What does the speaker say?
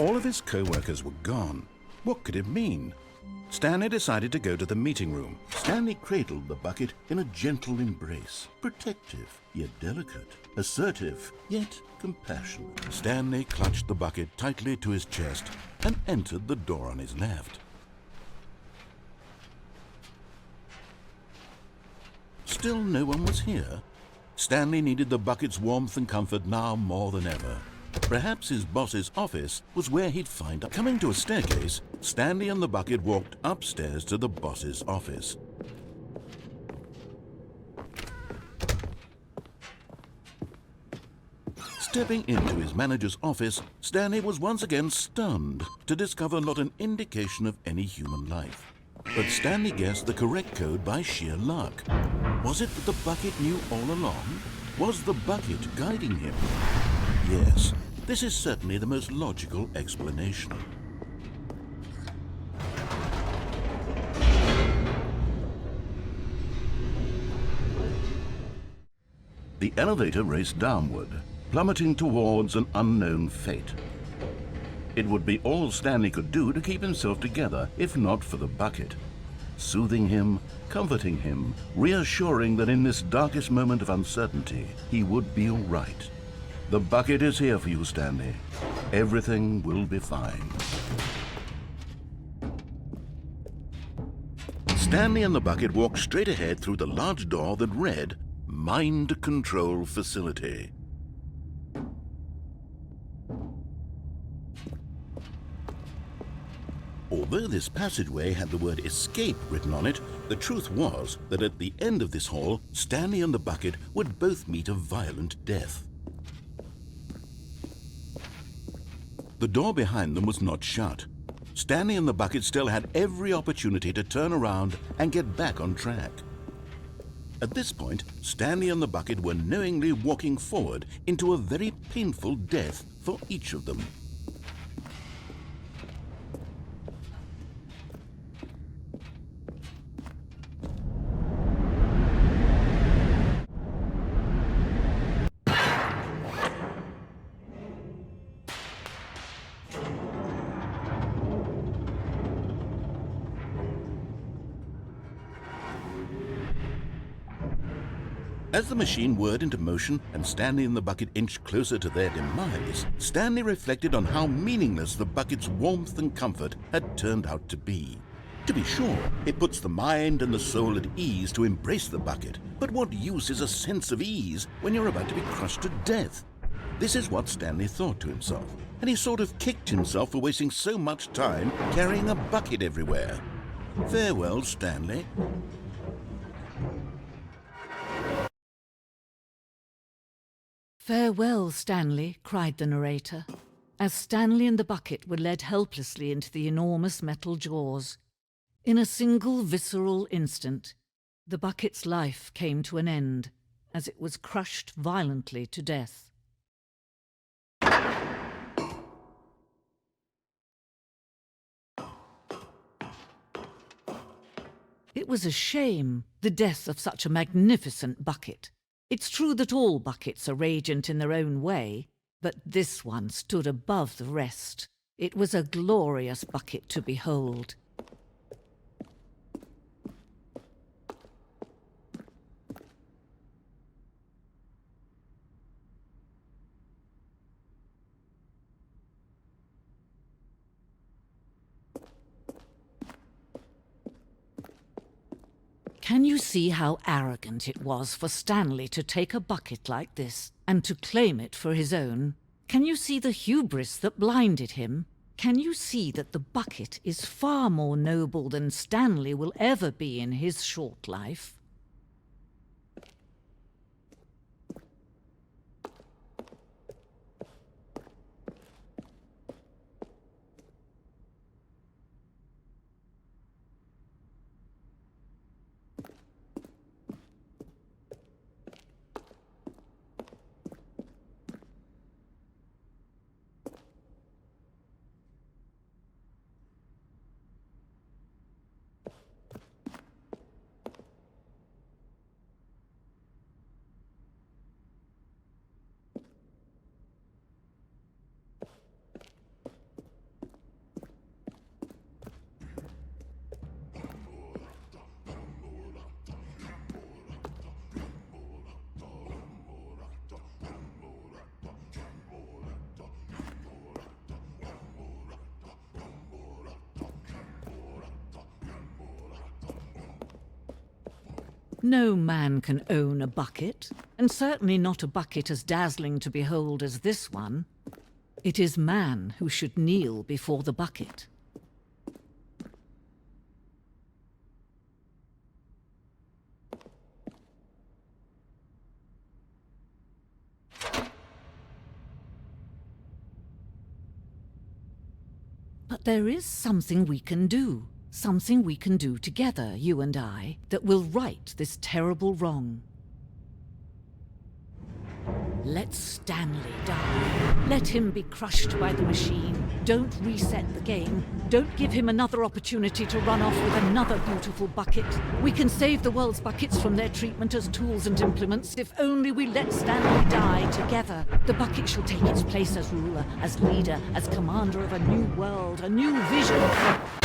All of his co-workers were gone. What could it mean? Stanley decided to go to the meeting room. Stanley cradled the bucket in a gentle embrace, protective yet delicate, assertive yet compassionate. Stanley clutched the bucket tightly to his chest and entered the door on his left. Still no one was here. Stanley needed the bucket's warmth and comfort now more than ever. Perhaps his boss's office was where he'd find her. Coming to a staircase, Stanley and the bucket walked upstairs to the boss's office. Stepping into his manager's office, Stanley was once again stunned to discover not an indication of any human life. But Stanley guessed the correct code by sheer luck. Was it that the bucket knew all along? Was the bucket guiding him? Yes, this is certainly the most logical explanation. The elevator raced downward, plummeting towards an unknown fate. It would be all Stanley could do to keep himself together, if not for the bucket. Soothing him, comforting him, reassuring that in this darkest moment of uncertainty, he would be all right. The bucket is here for you, Stanley. Everything will be fine. Stanley and the bucket walked straight ahead through the large door that read, Mind Control Facility. Although this passageway had the word escape written on it, the truth was that at the end of this hall, Stanley and the bucket would both meet a violent death. The door behind them was not shut. Stanley and the bucket still had every opportunity to turn around and get back on track. At this point, Stanley and the bucket were knowingly walking forward into a very painful death for each of them. As the machine whirred into motion and Stanley and the bucket inched closer to their demise, Stanley reflected on how meaningless the bucket's warmth and comfort had turned out to be. To be sure, it puts the mind and the soul at ease to embrace the bucket, but what use is a sense of ease when you're about to be crushed to death? This is what Stanley thought to himself, and he sort of kicked himself for wasting so much time carrying a bucket everywhere. Farewell, Stanley. "Farewell, Stanley," cried the narrator, as Stanley and the bucket were led helplessly into the enormous metal jaws. In a single visceral instant, the bucket's life came to an end, as it was crushed violently to death. It was a shame, the death of such a magnificent bucket. It's true that all buckets are radiant in their own way, but this one stood above the rest. It was a glorious bucket to behold. Can you see how arrogant it was for Stanley to take a bucket like this and to claim it for his own? Can you see the hubris that blinded him? Can you see that the bucket is far more noble than Stanley will ever be in his short life? No man can own a bucket, and certainly not a bucket as dazzling to behold as this one. It is man who should kneel before the bucket. But there is something we can do. Something we can do together, you and I, that will right this terrible wrong. Let Stanley die. Let him be crushed by the machine. Don't reset the game. Don't give him another opportunity to run off with another beautiful bucket. We can save the world's buckets from their treatment as tools and implements if only we let Stanley die together. The bucket shall take its place as ruler, as leader, as commander of a new world, a new vision.